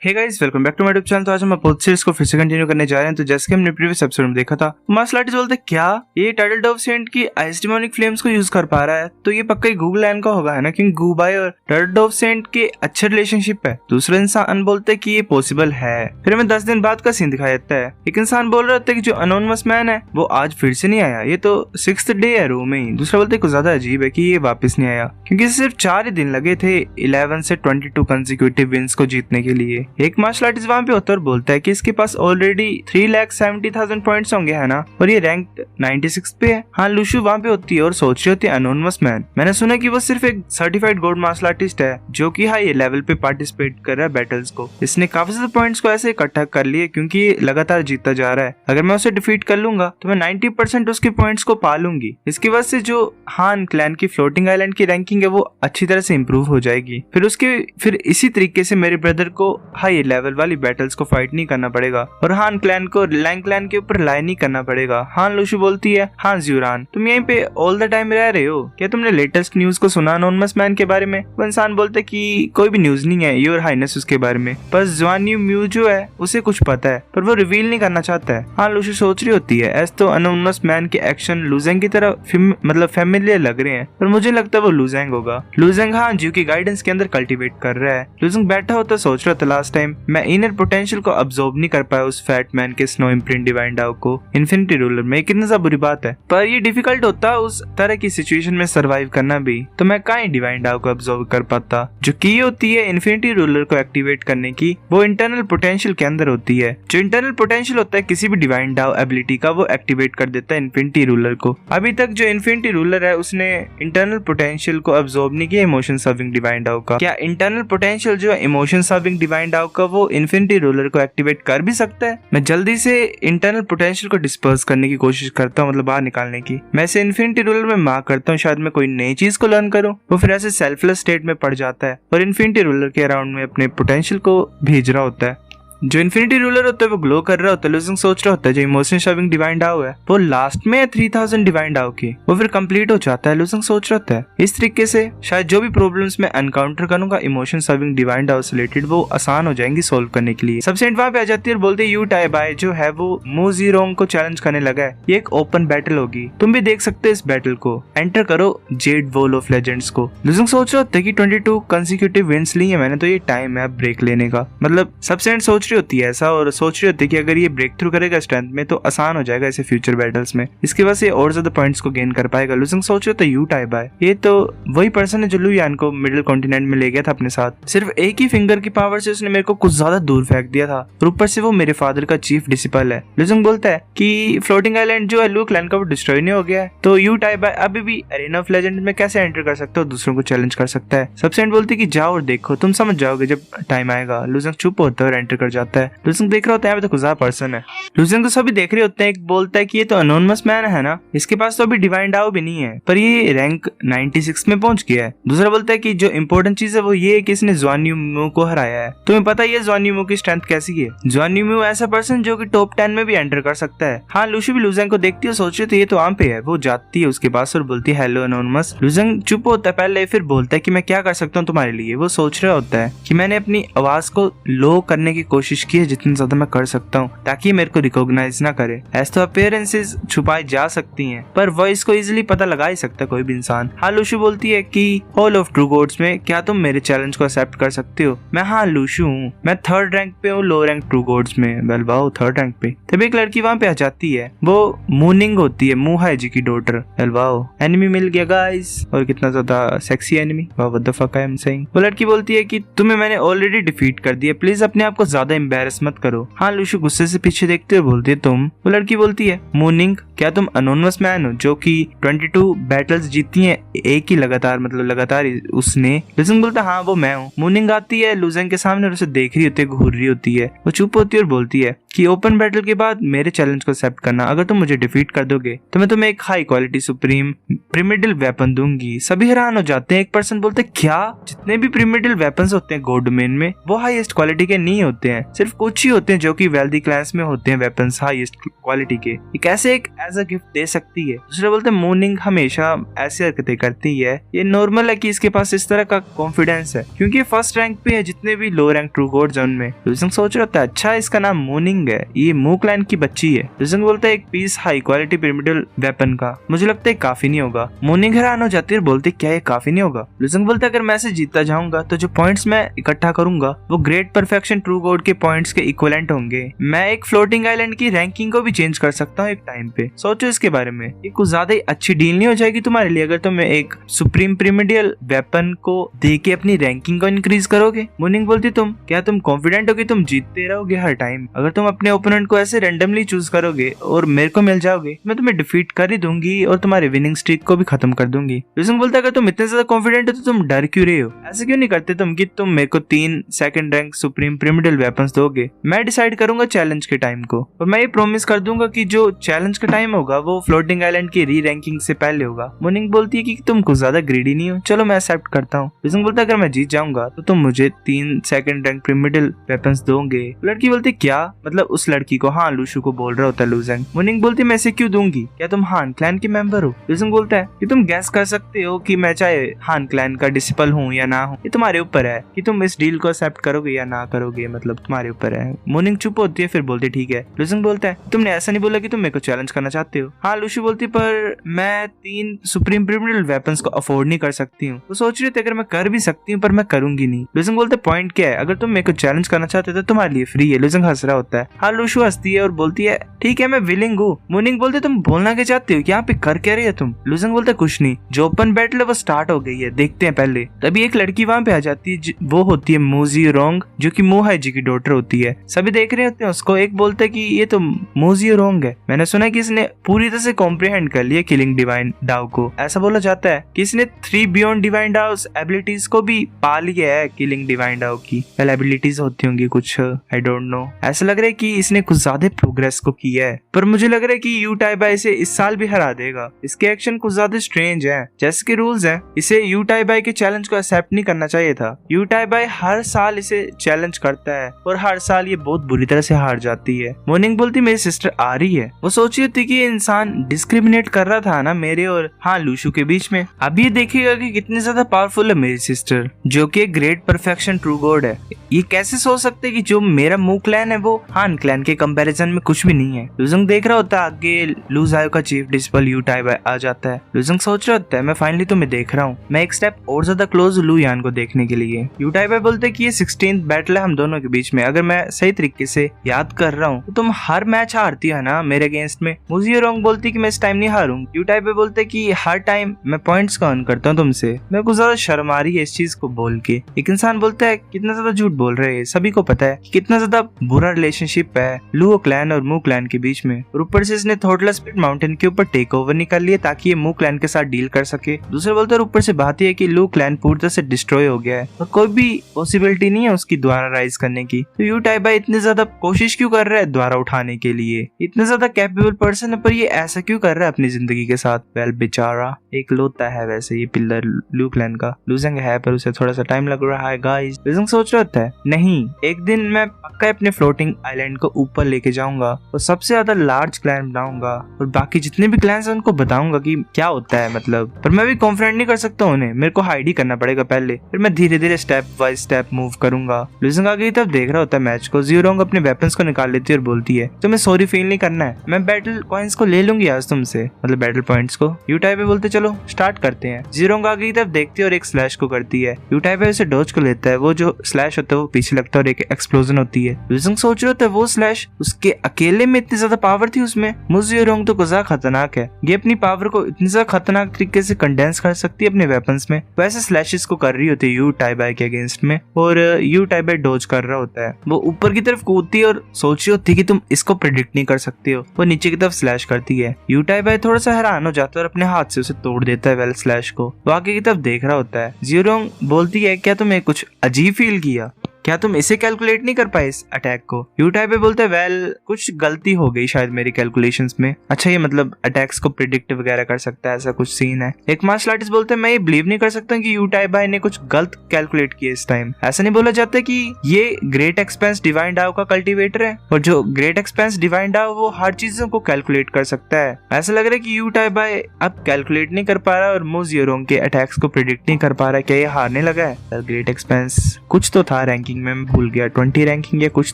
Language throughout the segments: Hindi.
Hey guys, welcome back to my YouTube channel. तो आज हम अपोथ सीरीज को फिर से कंटिन्यू करने जा रहे हैं। तो जैसे कि हमने प्रीवियस एपिसोड में देखा था, मार्शल आर्टिस्ट बोलते क्या ये टर्टल डव सेंट की आइस डिमोनिक फ्लेम्स को यूज कर पा रहा है, तो ये पक्का ही गूगल लैंड का होगा, है ना, क्योंकि गूबाई और टर्टल डव सेंट के अच्छे रिलेशनशिप है। दूसरा इंसान बोलते कि ये पॉसिबल है। फिर हमें 10 दिन बाद का सीन दिखाया जाता है। एक इंसान बोल रहा होता है कि जो अनोनिमस मैन है वो आज फिर से नहीं आया, ये तो 6th डे है रो में ही। दूसरा बोलते कुछ ज्यादा अजीब है कि ये वापस नहीं आया, क्योंकि सिर्फ 4 ही दिन लगे थे 11 से 22 कंसेक्यूटिव विंस को जीतने के लिए। एक मार्शल आर्टिस्ट वहाँ पे होता है और बोलता है कि इसके पास ऑलरेडी 3,70,000 पॉइंट्स होंगे, है ना, और ये रैंक 96 पे है। हाँ, लुशु वहाँ पे होती है और सोच रही होती है अनोनिमस मैन, मैंने सुना कि वो सिर्फ एक सर्टिफाइड गोल्ड मार्शल आर्टिस्ट है जो कि हाई लेवल पे पार्टिसिपेट कर रहा है बैटल्स को। इसने काफी सारे पॉइंट्स को ऐसे इकट्ठा कर लिए क्योंकि ये लगातार जीतता जा रहा है। अगर मैं उसे डिफीट कर लूंगा तो मैं 90% उसके पॉइंट्स को पा लूंगी। इसकी वजह से जो हान क्लैन की फ्लोटिंग आइलैंड की रैंकिंग है वो अच्छी तरह से इम्प्रूव हो जाएगी। फिर इसी तरीके से मेरे ब्रदर को हाई लेवल वाली बैटल्स को फाइट नहीं करना पड़ेगा और हान क्लैन को लैंग क्लैन के ऊपर लाई नहीं करना पड़ेगा। हान लुशु बोलती है, हाँ ज़्यूरान, तुम यहीं पे ऑल द टाइम रह रहे हो, क्या तुमने लेटेस्ट न्यूज को सुना अनोनिमस मैन के बारे में? वो इंसान बोलते कि कोई भी न्यूज नहीं है योर हाइनेस उसके बारे में, पर ज़्वान म्यू जो है उसे कुछ पता है पर वो रिवील नहीं करना चाहता है। हान लुशु सोच रही होती है ऐसे तो अनोनिमस मैन के एक्शन लुजेंग की तरह मतलब फैमिलियर लग रहे हैं, पर मुझे लगता है वो लुजेंग होगा। लुजेंग हान जी की गाइडेंस के अंदर कल्टीवेट कर रहा है। लुजेंग बैठा होता सोच रहा था लास्ट टाइम मैं इनर पोटेंशियल को अब्सॉर्ब नहीं कर पाया उस फैट मैन के स्नो इम्प्रिंट डिवाइन डाउ को इन्फिनिटी रूलर में। कितनी सा बुरी बात है, पर ये डिफिकल्ट होता उस तरह की सिचुएशन में सरवाइव करना भी, तो मैं कहीं डिवाइन डाउ को अब्सॉर्ब कर पाता। जो की होती है इन्फिनिटी रूलर को एक्टिवेट करने की, वो इंटरनल पोटेंशियल के अंदर होती है। जो इंटरनल पोटेंशियल होता है किसी भी डिवाइन डाउ एबिलिटी का, वो एक्टिवेट कर देता है इन्फिनिटी रूलर को। अभी तक जो इन्फिनिटी रूलर है उसने इंटरनल पोटेंशियल को अब्सॉर्ब नहीं किया इमोशन सर्विंग डिवाइन डाउ का। क्या इंटरनल पोटेंशियल जो है इमोशन सर्विंग डिवाइन डाउ का वो इन्फिनिटी रूलर को एक्टिवेट कर भी सकता है? मैं जल्दी से इंटरनल पोटेंशियल को डिस्पर्स करने की कोशिश करता हूँ, मतलब बाहर निकालने की। मैं इसे इन्फिनिटी रूलर में मार्क करता हूँ, शायद मैं कोई नई चीज को लर्न करूँ। वो फिर ऐसे सेल्फलेस स्टेट में पड़ जाता है और इन्फिनिटी रूलर के अराउंड में अपने पोटेंशियल को भेज रहा होता है। जो इन्फिनिटी रूलर होता है वो ग्लो कर रहा होता है। लुजिंग सोच रहा होता है जो इमोशन सर्विंग डिवाइन डाउ है वो लास्ट में 3000 डिवाइन डाउ की, वो फिर कंप्लीट हो जाता है। लुजिंग सोच रहा होता है इस तरीके से शायद जो भी प्रॉब्लम्स मैं एनकाउंटर करूंगा इमोशन सर्विंग डिवाइन डाउ से रिलेटेड वो आसान हो जाएंगी सोल्व करने के लिए। सबसेंट वहां पे आ जाती है और बोलते यू टाई बाय जो है वो मो जीरोंग को चैलेंज करने लगा है। ये एक ओपन बैटल होगी, तुम भी देख सकते हो इस बैटल को, एंटर करो जेड वॉल ऑफ लेजेंड्स को। लुजिंग सोच रहा होता है कि 22 कंसेक्यूटिव विंस ली है मैंने, तो ये टाइम है ब्रेक लेने का। मतलब सबसेंट सोच रही होती है ऐसा और सोच रही होती है कि अगर ये ब्रेक थ्रू करेगा स्ट्रेंथ में तो आसान हो जाएगा इसे फ्यूचर बैटल्स में, इसकी वजह से और ज्यादा पॉइंट्स को गेन कर पाएगा। लुजिंग सोच रहे तो यू टाई बाय, ये तो वही पर्सन है जो लू यान को मिडिल कॉन्टिनेंट में ले गया था अपने साथ। सिर्फ एक ही फिंगर की पावर से उसने मेरे को कुछ ज्यादा दूर फेंक दिया था और ऊपर से वो मेरे फादर का चीफ डिसिपल है। लुजिंग बोलता है कि फ्लोटिंग आइलैंड जो है लू क्लैन का वो डिस्ट्रॉय नहीं हो गया है, तो यू टाई बाय अभी भी अरेना ऑफ लेजेंड में कैसे एंटर कर सकते हो, दूसरों को चैलेंज कर सकता है। सबसेंट बोलती कि जाओ और देखो, तुम समझ जाओगे जब टाइम आएगा। लुजिंग चुप होता है और एंटर कर जाता है। लुजिंग देख रहा होता है पर्सन है। लुजिंग तो सभी देख रहे होते हैं। एक बोलता है कि ये तो अनोनिमस मैन है ना, इसके पास तो अभी डिवाइन डाउ भी नहीं है पर ये रैंक 96 में पहुंच गया है। दूसरा बोलता है कि जो इंपॉर्टेंट चीज है वो ये है कि इसने ज़्वान यू को हराया है। तुम्हें पता है ज़्वान यू की स्ट्रेंथ कैसी है? ज़्वान यू ऐसा पर्सन जो कि टॉप 10 में भी एंटर कर सकता है। हाँ, लुशु भी लुजिंग को देखती है, सोच रही है ये तो आम पे है। वो जाती है उसके पास और बोलती है हेलो अनोनिमस। लुजिंग चुप होता है पहले, फिर बोलता है कि मैं क्या कर सकता हूँ तुम्हारे लिए। वो सोच रहा होता है कि मैंने अपनी आवाज को लो करने की कोशिश की है जितनी ज्यादा मैं कर सकता हूँ ताकि मेरे को रिकॉग्नाइज ना करे। ऐसे तो अपीयरेंसेस छुपाई जा सकती हैं पर वॉइस को इजीली पता लगा ही सकता है कोई भी इंसान। हाँ, लुशु बोलती है कि हॉल ऑफ ट्रू गॉड्स में क्या तुम मेरे चैलेंज को एक्सेप्ट कर सकते हो? मैं हाँ लुशु हूँ, मैं 3rd रैंक पे हूँ लो रैंक ट्रू गॉड्स में। वेल वाओ, 3rd रैंक पे। तभी एक लड़की वहाँ पे आ जाती है, वो मूनिंग होती है, मुहा जी की डॉटर। वेल वाओ, एनिमी मिल गया गाइस, और कितना ज्यादा sexy enemy. Wow, what the fuck I am saying. वो लड़की बोलती है कि तुम्हें मैंने ऑलरेडी डिफीट कर दिया, प्लीज अपने आप को ज्यादा एम्बैरस मत करो। हाँ, लुशु गुस्से से पीछे देखते हुए बोलती है तुम। वो लड़की बोलती है मूनिंग क्या तुम अनोनिमस मैन हो जो कि 22 बैटल्स जीती हैं एक ही लगातार, मतलब लगातार उसने। लुजिंग बोलता हाँ वो मैं हूँ। मूनिंग आती है लुजिंग के सामने और उसे देख रही होती है, घूर रही होती है। वो चुप होती है और बोलती है कि ओपन बैटल के बाद मेरे चैलेंज को एक्सेप्ट करना, अगर तुम मुझे डिफीट कर दोगे तो मैं तुम्हें एक हाई क्वालिटी सुप्रीम प्रिमिडल वेपन दूंगी। सभी हैरान हो जाते हैं। एक पर्सन बोलते क्या, जितने भी प्रिमिडल वेपन्स होते हैं गो डोमेन में वो हाईएस्ट क्वालिटी के नहीं होते हैं, सिर्फ कुछ ही होते हैं जो कि वेल्दी क्लास में होते हैं वेपन्स हाईएस्ट क्वालिटी के। ये कैसे एक एज अ गिफ्ट दे सकती है? दूसरे बोलते मूनिंग हमेशा ऐसी हरकतें करती है, ये नॉर्मल है कि इसके पास इस तरह का कॉन्फिडेंस है क्योंकि फर्स्ट रैंक पे है जितने भी लो रैंक ट्रू गॉड जोन में। लुजंग सोच रहा था अच्छा इसका नाम मूनिंग है, ये मू क्लैन की बच्ची है। लुजंग बोलता है एक piece high quality pyramidal weapon का, मुझे लगता है काफी नहीं होगा। मूनिंग हैरान हो जाती है और बोलती क्या ये काफी नहीं होगा? लुजंग बोलता है अगर मैं ऐसे जीतता जाऊंगा तो जो पॉइंट्स मैं इकट्ठा करूंगा वो ग्रेट परफेक्शन ट्रू गॉड के पॉइंट्स के इक्विवेलेंट होंगे। मैं एक फ्लोटिंग आइलैंड की रैंकिंग को भी चेंज कर सकता हूँ एक टाइम पे। सोचो इसके बारे में, ये कुछ ज्यादा ही अच्छी डील नहीं हो जाएगी तुम्हारे लिए अगर तुम एक सुप्रीम प्रिमिडियल वेपन को दे के अपनी रैंकिंग को इंक्रीज करोगे? मूनिंग बोलती तुम कॉन्फिडेंट हो कि तुम जीतते रहोगे हर टाइम? अगर तुम अपने ओपोनेंट को ऐसे रैंडमली चूज करोगे और मेरे को मिल जाओगे, मैं तुम्हें डिफीट कर ही दूंगी और तुम्हारे विनिंग स्ट्रीक को भी खत्म कर दूंगी। लुजंग बोलता है अगर तुम इतने ज्यादा कॉन्फिडेंट हो तो तुम डर क्यों रहे हो? ऐसे क्यों नहीं करते तुम कि तुम मेरे को 3 सेकंड रैंक सुप्रीम प्रिमिडल वेपन्स दोगे? मैं डिसाइड करूंगा चैलेंज के टाइम को और मैं ये प्रॉमिस कर दूंगा कि जो चैलेंज का टाइम होगा वो फ्लोटिंग आइलैंड की री रैंकिंग से पहले होगा। मूनिंग बोलती है कि तुम कुछ ज्यादा ग्रीडी नहीं हो, चलो मैं एक्सेप्ट करता हूँ। लुजंग बोलता है अगर मैं जीत जाऊंगा तो तुम मुझे 3 सेकंड रैंक प्रिमिडल वेपन्स दोगे। लड़की बोलती क्या मतलब उस लड़की को? हाँ लूशु को बोल रहा होता है लुजंग। मूनिंग बोलती मैं इसे क्यों दूंगी, क्या तुम हान क्लैन के मेंबर हो? लुजंग बोलता है कि तुम गैस कर सकते हो कि मैं चाहे हान क्लैन का डिसिपल हूँ या ना हूँ, ये तुम्हारे ऊपर है कि तुम इस डील को एक्सेप्ट करोगे या ना करोगे, मतलब तुम्हारे ऊपर है। मूनिंग चुप होती है फिर बोलती ठीक है। लुजंग बोलता है तुमने ऐसा नहीं बोला कि तुम मेरे को चैलेंज करना चाहते हो? हाँ लूशु बोलती पर मैं 3 सुप्रीम प्रिमिडल वेपन्स को अफोर्ड नहीं कर सकती हूँ। वो सोच रही थी अगर मैं कर भी सकती हूँ पर मैं करूंगी नहीं। लुजंग बोलते पॉइंट क्या है, अगर तुम मेरे को चैलेंज करना चाहते तो तुम्हारे लिए फ्री है। लुजंग हंस रहा होता है। हाँ लूशु हंसती है और बोलती है ठीक है मैं विलिंग हूँ। मूनिंग बोलते तुम बोलना क्या चाहते हो, यहाँ पे कर क्या रही है तुम? लुजंग बोलते कुछ नहीं, जो ओपन बैटल है वो स्टार्ट हो गई है, देखते हैं पहले। तभी एक लड़की वहाँ पे आ जाती है, वो होती है मूजी रोंग जो कि मू हाईजी की डॉटर होती है। सभी देख रहे होते हैं उसको। एक बोलता है कि ये तो मूजी रोंग है, मैंने सुना है कि इसने पूरी तरह से कॉम्प्रिहेंड कर लिया किलिंग डिवाइन डाउ को। ऐसा बोला जाता है कि इसने 3 बियॉन्ड डिवाइन डाउस एबिलिटीज को भी पा लिया है। किलिंग डिवाइन डाउ की एबिलिटीज होती होंगी कुछ, आई डोंट नो। ऐसा लग रहा है कि इसने कुछ ज्यादा प्रोग्रेस को किया है, पर मुझे लग रहा है कि यू टाइबा इसे इस साल भी हरा देगा। इसके एक्शन कुछ ज्यादा स्ट्रेंज है, जैसे कि रूल्स हैं, इसे यू टाइबाई के चैलेंज को एक्सेप्ट नहीं करना चाहिए था। यू टाइबाई हर साल इसे चैलेंज करता है और हर साल ये बहुत बुरी तरह से हार जाती है। मूनिंग बोलती मेरी सिस्टर आ रही है। वो सोच रही थी कि ये इंसान डिस्क्रिमिनेट कर रहा था ना मेरे और हाँ लूशु के बीच में। अब ये देखेगा कि कितनी ज्यादा पावरफुल है मेरी सिस्टर, जो कि ग्रेट परफेक्शन ट्रू गॉड है। ये कैसे सोच सकते हैं कि जो मेरा मू क्लैन है वो हान क्लैन के कंपैरिजन में कुछ भी नहीं है। लुजंग देख रहा होता है आगे लू जायो का चीफ डिसिपल यू टाइबाई आ जाता है। लुजंग सोच रहा होता है मैं फाइनली तुम्हें देख रहा हूँ, मैं एक स्टेप और ज्यादा क्लोज लू यान को देखने के लिए। यू टाइबाई बोलते हैं कि ये 16th बैटल है हम दोनों के बीच में, अगर मैं सही तरीके से याद कर रहा हूँ तो तुम हर मैच हारती है ना मेरे अगेंस्ट में। मुझे रोंग बोलती है कि मैं इस टाइम नहीं हारूंगी। यू टाइबाई बोलते हैं कि हर टाइम मैं पॉइंट्स का अर्न करता हूँ तुमसे। मेरे को ज्यादा शर्म आ रही है इस चीज को बोल के। एक इंसान बोलता है कितना ज्यादा झूठ बोल रहे हैं, सभी को पता है कि कितना ज्यादा बुरा रिलेशनशिप है लू क्लैन और मू क्लैन के बीच में। और ऊपर से इसने थोटला स्पिट माउंटेन के ऊपर टेक ओवर निकाल लिया ताकि ये मू क्लैन के साथ डील कर सके। दूसरे बोलते हैं ऊपर से बात यह है कि लू क्लैन पूरी तरह से डिस्ट्रॉय हो गया है और कोई भी पॉसिबिलिटी नहीं है उसकी दोबारा राइज करने की। तो यू टाइबाई इतनी ज्यादा कोशिश क्यों कर रहा है दोबारा उठाने के लिए? इतना ज्यादा कैपेबल पर्सन है पर ये ऐसा क्यों कर रहा है अपनी जिंदगी के साथ? वेल बेचारा एक लोता है वैसे ये पिलर लू क्लैन का। लुजंग है पर उसे थोड़ा सा टाइम लग रहा है गाइस। लुजंग सोच रहा था नहीं एक दिन मैं पक्का अपने फ्लोटिंग आइलैंड को ऊपर लेके जाऊंगा और सबसे ज्यादा लार्ज क्लैन बनाऊंगा और बाकी जितने भी क्लैन्स हैं उनको बताऊंगा कि क्या होता है मतलब। पर मैं भी कॉन्फिडेंट नहीं कर सकता उन्हें, मेरे को हाइड ही करना पड़ेगा पहले, फिर मैं धीरे धीरे स्टेप बाय स्टेप मूव करूंगा। लुजंग आगे तब देख रहा होता है मैच को। ज़ीरोंग अपने वेपन्स को निकाल लेती है और बोलती है तुम्हें सॉरी फील नहीं करना है, मैं बैटल कॉइंस को ले लूंगी आज तुमसे, मतलब बैटल पॉइंट्स को। यू टाइबाई बोलते चलो स्टार्ट करते हैं। ज़ीरोंग आगे तब देखती है और एक स्लैश को करती है। यू टाइबाई उसे डॉज को लेता है, वो जो स्लैश होता है वो पीछे लगता है और एक एक्सप्लोजन होती है। लुजंग सोच रहा होता है वो स्लैश उसके अकेले में इतनी ज्यादा पावर थी उसमें। मुझे रोंग तो गुज़ा खतरनाक है, ये अपनी पावर को इतनी ज्यादा खतरनाक तरीके से कंडेंस कर सकती है अपने वेपन्स में। वैसे स्लैशेस को कर रही होती है यू टाइबाई के अगेंस्ट में और यू टाइबाई डॉज कर रहा होता है। वो ऊपर की तरफ कूदती है और सोच रही होती है कि तुम इसको प्रेडिक्ट नहीं कर सकते हो। वो नीचे की तरफ स्लैश करती है। यू टाइबाई थोड़ा सा हैरान हो जाता है और अपने हाथ से उसे तोड़ देता है वेल स्लैश को। वो आगे की तरफ देख रहा होता है। ज़ीरोंग बोलती है क्या तुम्हें कुछ अजीब फील किया? क्या तुम इसे कैलकुलेट नहीं कर पाए इस अटैक को? यू टाइबे बोलते हैं वेल कुछ गलती हो गई शायद मेरी कैलकुलेशंस में। अच्छा ये मतलब अटैक्स को प्रिडिक्ट वगैरह कर सकता है, ऐसा कुछ सीन है। एक मार्शल आर्टिस्ट बोलते हैं मैं ये बिलीव नहीं कर सकता कि यू टाइबा ने कुछ गलत कैलकुलेट किया इस टाइम। ऐसा नहीं बोला जाता कि ये ग्रेट एक्सपेंस डिवाइन डाओ का कल्टीवेटर है और जो ग्रेट एक्सपेंस डिवाइन डाओ वो हर चीजों को कैलकुलेट कर सकता है। ऐसा लग रहा है कि यू टाइबा अब कैलकुलेट नहीं कर पा रहा और मो जियोरोंग के अटैक्स को प्रिडिक्ट नहीं कर पा रहा है। क्या ये हारने लगा है? ग्रेट एक्सपेंस कुछ तो था रैंकिंग में, मैं भूल गया, 20 रैंकिंग या कुछ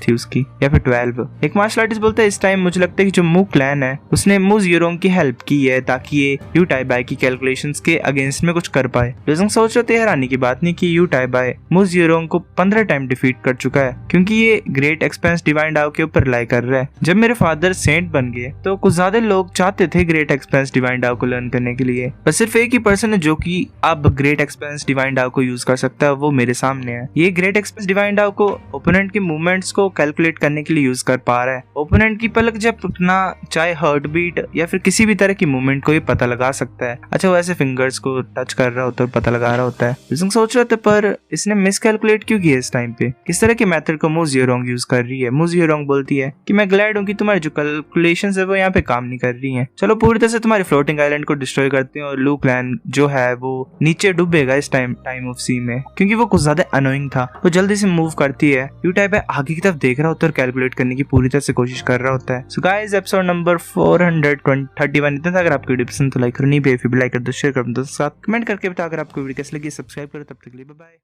थी उसकी, या फिर 12। एक मार्शल आर्टिस्ट बोलता है इस टाइम मुझे लगता है कि जो मू क्लैन है उसने मू जियोरोंग की हेल्प की है ताकि ये यू टाइबाई की कैलकुलेशंस के अगेंस्ट में कुछ कर पाए। लोग सोच रहे थे हैरानी की बात नहीं कि यू टाइबाई मू जियोरोंग को 15 टाइम डिफीट कर चुका है क्योंकि ये ग्रेट एक्सपेंस डिवाइन डाओ के ऊपर रिलाई कर रहा है। जब मेरे फादर सेंट बन गए तो कुछ ज्यादा लोग चाहते थे ग्रेट एक्सपेंस डिवाइन डाओ को लर्न करने के लिए, पर सिर्फ एक ही पर्सन है जो कि अब ग्रेट एक्सपेंस डिवाइन डाओ को यूज कर सकता है, वो मेरे सामने है। ये ग्रेट एक्सपेंस डिवाइन डाओ को ओपोनेंट के मूवमेंट्स को कैलकुलेट करने के लिए यूज कर पा रहा है। ओपोनेंट की पलक जब टूटना, चाहे हार्ट बीट या फिर किसी भी तरह की मूवमेंट को ये पता लगा सकता है। अच्छा वो ऐसे फिंगर्स को टच कर रहा होता है, पता लगा रहा होता है। सोच रहे थे पर इसने मिस कैलकुलेट क्यों किया इस टाइम पे? किस तरह के मेथड को मू जियोरोंग यूज कर रही है? मू जियोरोंग बोलती है कि मैं ग्लैड हूँ कि तुम्हारी जो कैलकुलेशंस है वो यहाँ पे काम नहीं कर रही हैं। चलो पूरी तरह से तुम्हारी फ्लोटिंग आइलैंड को डिस्ट्रॉय करते हैं और लू क्लैन जो है वो नीचे डूबेगा इस टाइम ऑफ सी में, क्योंकि वो कुछ ज्यादा अनोइंग था। वो जल्दी से मूव करती है। यू टाइप आगे की तरफ देख रहा होता है और कैलकुलेट करने की पूरी तरह से कोशिश कर रहा होता है। सो गाइस एपिसोड नंबर 431 इतना था। अगर आपको वीडियो पसंद तो लाइक करो, नहीं भी लाइक कर दो, शेयर कर दो, साथ कमेंट करके बताओ। अगर आपको वीडियो कैसी लगी सब्सक्राइब करो। तब तक के लिए बाय बाय।